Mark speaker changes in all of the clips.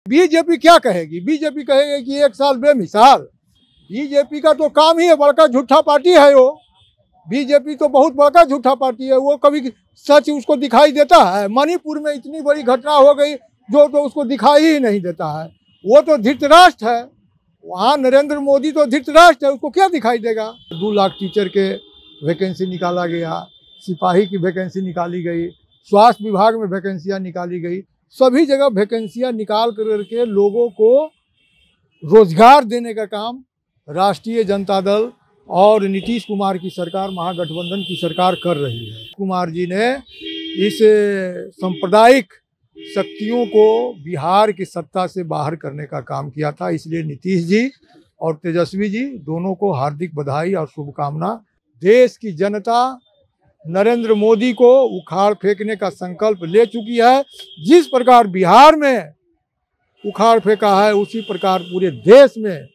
Speaker 1: BJP क्या कहेगी? BJP कहेगी कि एक साल बेमिसाल। बीजेपी का तो काम ही है, बड़का झूठा पार्टी है वो। बीजेपी तो बहुत बड़का झूठा पार्टी है। वो कभी सच उसको दिखाई देता है? मणिपुर में इतनी बड़ी घटना हो गई जो तो उसको दिखाई ही नहीं देता है। वो तो धृतराष्ट्र है, वहाँ नरेंद्र मोदी तो धृतराष्ट्र है, उसको क्या दिखाई देगा? 2 लाख टीचर के वैकेंसी निकाला गया, सिपाही की वैकेंसी निकाली गई, स्वास्थ्य विभाग में वैकेंसियाँ निकाली गई, सभी जगह वैकेंसियाँ निकाल करके लोगों को रोजगार देने का काम राष्ट्रीय जनता दल और नीतीश कुमार की सरकार, महागठबंधन की सरकार कर रही है। कुमार जी ने इस सांप्रदायिक शक्तियों को बिहार की सत्ता से बाहर करने का काम किया था, इसलिए नीतीश जी और तेजस्वी जी दोनों को हार्दिक बधाई और शुभकामना। देश की जनता नरेंद्र मोदी को उखाड़ फेंकने का संकल्प ले चुकी है। जिस प्रकार बिहार में उखाड़ फेंका है, उसी प्रकार पूरे देश में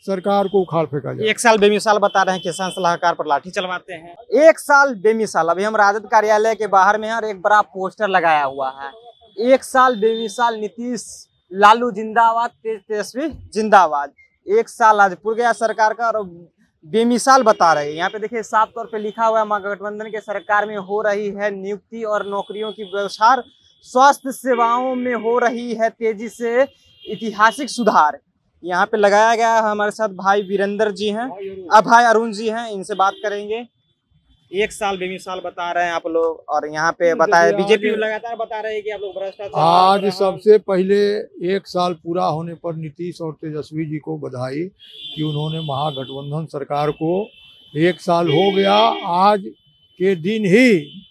Speaker 1: सरकार को उखाड़ फेंका जाए।
Speaker 2: 1 साल बेमिसाल बता रहे हैं, किसान सलाहकार पर लाठी चलवाते हैं। 1 साल बेमिसाल। अभी हम राजद कार्यालय के बाहर में हैं और एक बड़ा पोस्टर लगाया हुआ है, 1 साल बेमिसाल, नीतीश लालू जिंदाबाद, तेजस्वी जिंदाबाद। 1 साल आज पूरा गया सरकार का और बेमिसाल बता रहे हैं। यहाँ पे देखिए साफ तौर पे लिखा हुआ है, महागठबंधन के सरकार में हो रही है नियुक्ति और नौकरियों की व्यवस्था, स्वास्थ्य सेवाओं में हो रही है तेजी से ऐतिहासिक सुधार। यहाँ पे लगाया गया है। हमारे साथ भाई वीरेंद्र जी हैं, अब भाई अरुण जी हैं, इनसे बात करेंगे। 1 साल बेमिसाल बता रहे हैं आप लोग, और यहाँ पे बताए बीजेपी लगातार बता रहे हैं कि आप लोग भ्रष्टाचार।
Speaker 1: आज सबसे पहले 1 साल पूरा होने पर नीतीश और तेजस्वी जी को बधाई कि उन्होंने महागठबंधन सरकार को 1 साल हो गया। आज के दिन ही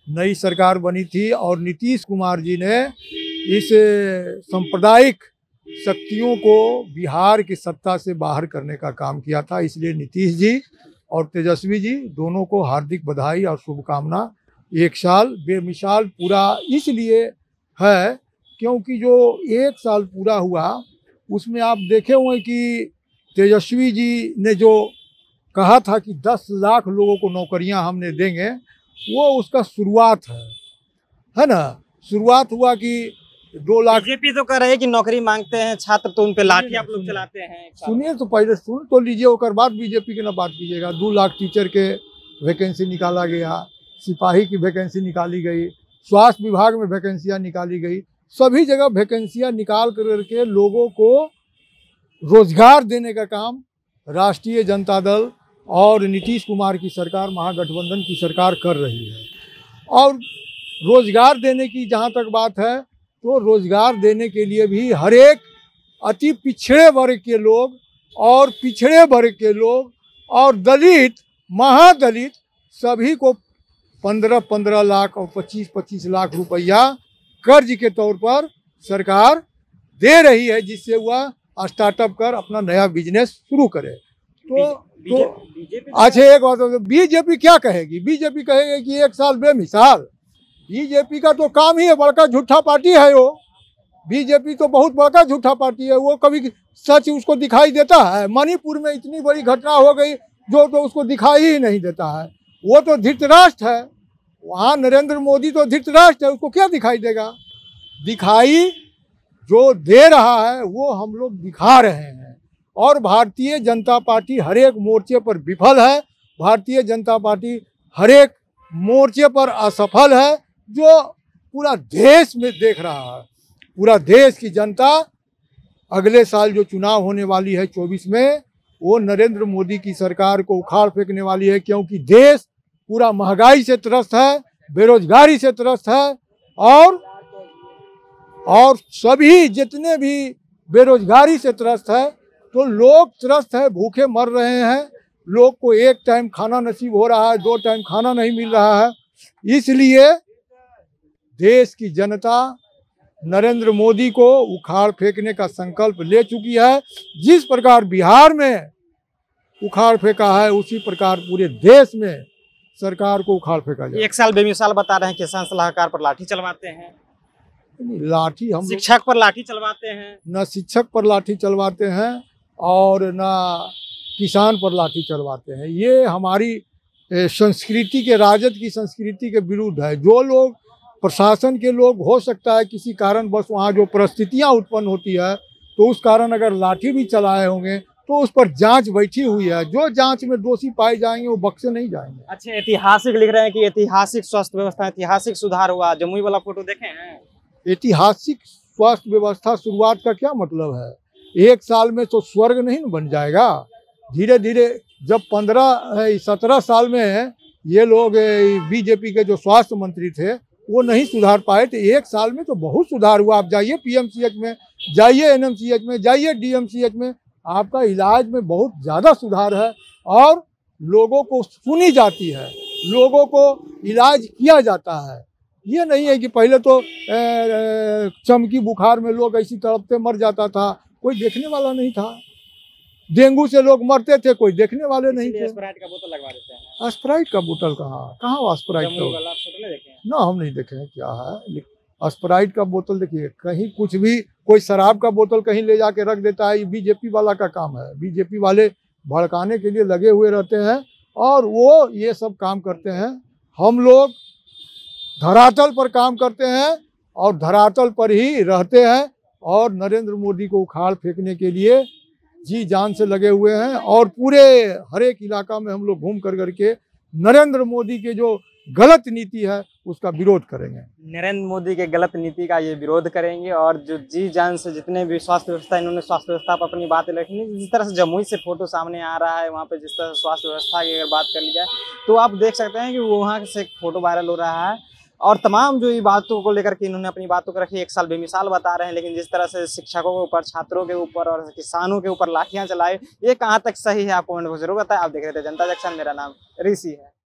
Speaker 1: नई सरकार बनी थी और नीतीश कुमार जी ने इस सांप्रदायिक शक्तियों को बिहार की सत्ता से बाहर करने का काम किया था, इसलिए नीतीश जी और तेजस्वी जी दोनों को हार्दिक बधाई और शुभकामना। 1 साल बेमिसाल पूरा इसलिए है क्योंकि जो 1 साल पूरा हुआ उसमें आप देखे हुए कि तेजस्वी जी ने जो कहा था कि 10 लाख लोगों को नौकरियां हमने देंगे, वो उसका शुरुआत है ना। शुरुआत हुआ कि 2 लाख।
Speaker 2: बीजेपी तो कह रहे हैं कि नौकरी मांगते हैं छात्र, तो उन पे लाठी आप लोग चलाते हैं।
Speaker 1: सुनिए तो पहले सुन तो लीजिए, उसके बाद बीजेपी की ना बात कीजिएगा। 2 लाख टीचर के वैकेंसी निकाला गया, सिपाही की वैकेंसी निकाली गई, स्वास्थ्य विभाग में वैकेंसियाँ निकाली गई, सभी जगह वैकेंसियाँ निकाल करके लोगों को रोजगार देने का काम राष्ट्रीय जनता दल और नीतीश कुमार की सरकार, महागठबंधन की सरकार कर रही है। और रोजगार देने की जहाँ तक बात है, तो रोजगार देने के लिए भी हर एक अति पिछड़े वर्ग के लोग और पिछड़े वर्ग के लोग और दलित, महादलित सभी को 15-15 लाख और 25-25 लाख रुपया कर्ज के तौर पर सरकार दे रही है, जिससे वह स्टार्टअप कर अपना नया बिजनेस शुरू करे। तो अच्छा एक बात, बीजेपी क्या कहेगी? बीजेपी कहेगी कि 1 साल बेमिसाल। बीजेपी का तो काम ही है, बड़का झूठा पार्टी है वो। बीजेपी तो बहुत बड़का झूठा पार्टी है। वो कभी सच उसको दिखाई देता है? मणिपुर में इतनी बड़ी घटना हो गई जो तो उसको दिखाई ही नहीं देता है। वो तो धृतराष्ट्र है, वहाँ नरेंद्र मोदी तो धृतराष्ट्र है, उसको क्या दिखाई देगा? दिखाई जो दे रहा है वो हम लोग दिखा रहे हैं। और भारतीय जनता पार्टी हर एक मोर्चे पर विफल है, भारतीय जनता पार्टी हर एक मोर्चे पर असफल है, जो पूरा देश में देख रहा है। पूरा देश की जनता अगले साल जो चुनाव होने वाली है 24 में, वो नरेंद्र मोदी की सरकार को उखाड़ फेंकने वाली है, क्योंकि देश पूरा महंगाई से त्रस्त है, बेरोजगारी से त्रस्त है, और सभी जितने भी बेरोजगारी से त्रस्त है, तो लोग त्रस्त है, भूखे मर रहे हैं। लोग को 1 टाइम खाना नसीब हो रहा है, 2 टाइम खाना नहीं मिल रहा है। इसलिए देश की जनता नरेंद्र मोदी को उखाड़ फेंकने का संकल्प ले चुकी है। जिस प्रकार बिहार में उखाड़ फेंका है, उसी प्रकार पूरे देश में सरकार को उखाड़ फेंका जाए।
Speaker 2: 1 साल बेमिसाल बता रहे हैं, किसान सलाहकार पर लाठी चलवाते हैं।
Speaker 1: लाठी हम
Speaker 2: शिक्षक पर लाठी चलवाते हैं,
Speaker 1: न शिक्षक पर लाठी चलवाते हैं और न किसान पर लाठी चलवाते हैं। ये हमारी संस्कृति के, राजद की संस्कृति के विरुद्ध है। जो लोग प्रशासन के लोग हो सकता है किसी कारण बस वहाँ जो परिस्थितियाँ उत्पन्न होती है तो उस कारण अगर लाठी भी चलाए होंगे तो उस पर जांच बैठी हुई है। जो जांच में दोषी पाए जाएंगे वो बख्शे नहीं जाएंगे।
Speaker 2: अच्छा, ऐतिहासिक लिख रहे हैं कि ऐतिहासिक स्वास्थ्य व्यवस्था, ऐतिहासिक सुधार हुआ। जमुई वाला फोटो देखे हैं?
Speaker 1: ऐतिहासिक स्वास्थ्य व्यवस्था शुरुआत का क्या मतलब है? एक साल में तो स्वर्ग नहीं न बन जाएगा। धीरे धीरे जब 17 साल में ये लोग बीजेपी के जो स्वास्थ्य मंत्री थे वो नहीं सुधार पाए थे, एक साल में तो बहुत सुधार हुआ। आप जाइए पीएमसीएच में, जाइए एनएमसीएच में, जाइए डीएमसीएच में, आपका इलाज में बहुत ज़्यादा सुधार है और लोगों को सुनी जाती है, लोगों को इलाज किया जाता है। ये नहीं है कि पहले तो चमकी बुखार में लोग ऐसी तड़पते मर जाता था, कोई देखने वाला नहीं था। डेंगू से लोग मरते थे, कोई देखने वाले नहीं थे।
Speaker 2: स्प्राइट का बोतल लगवा देते हैं।
Speaker 1: स्प्राइट का बोतल कहाँ स्प्राइट
Speaker 2: जमुई वाला फोटो नहीं देखे हैं?
Speaker 1: ना, हम नहीं देखे हैं क्या है। स्प्राइट का बोतल देखिए, कहीं कुछ भी कोई शराब का बोतल कहीं ले जाके रख देता है, ये बीजेपी वाला का काम है। बीजेपी वाले भड़काने के लिए लगे हुए रहते हैं और वो ये सब काम करते हैं। हम लोग धरातल पर काम करते हैं और धरातल पर ही रहते हैं और नरेंद्र मोदी को उखाड़ फेंकने के लिए जी जान से लगे हुए हैं और पूरे हर एक इलाका में हम लोग घूम कर करके नरेंद्र मोदी के जो गलत नीति है उसका विरोध करेंगे।
Speaker 2: नरेंद्र मोदी के गलत नीति का ये विरोध करेंगे और जो जी जान से जितने भी स्वास्थ्य व्यवस्था, इन्होंने स्वास्थ्य व्यवस्था पर अपनी बातें रखी। जिस तरह से जमुई से फोटो सामने आ रहा है, वहाँ पे जिस तरह से स्वास्थ्य व्यवस्था की अगर बात कर ली जाए तो आप देख सकते हैं कि वहाँ से एक फोटो वायरल हो रहा है और तमाम जो ये बातों को लेकर के इन्होंने अपनी बातों को रखी, एक साल बेमिसाल बता रहे हैं। लेकिन जिस तरह से शिक्षकों के ऊपर, छात्रों के ऊपर और किसानों के ऊपर लाठियां चलाए, ये कहाँ तक सही है? आप कमेंट में जरूर बताएं। आप देख रहे थे जनता जंक्शन, मेरा नाम ऋषि है।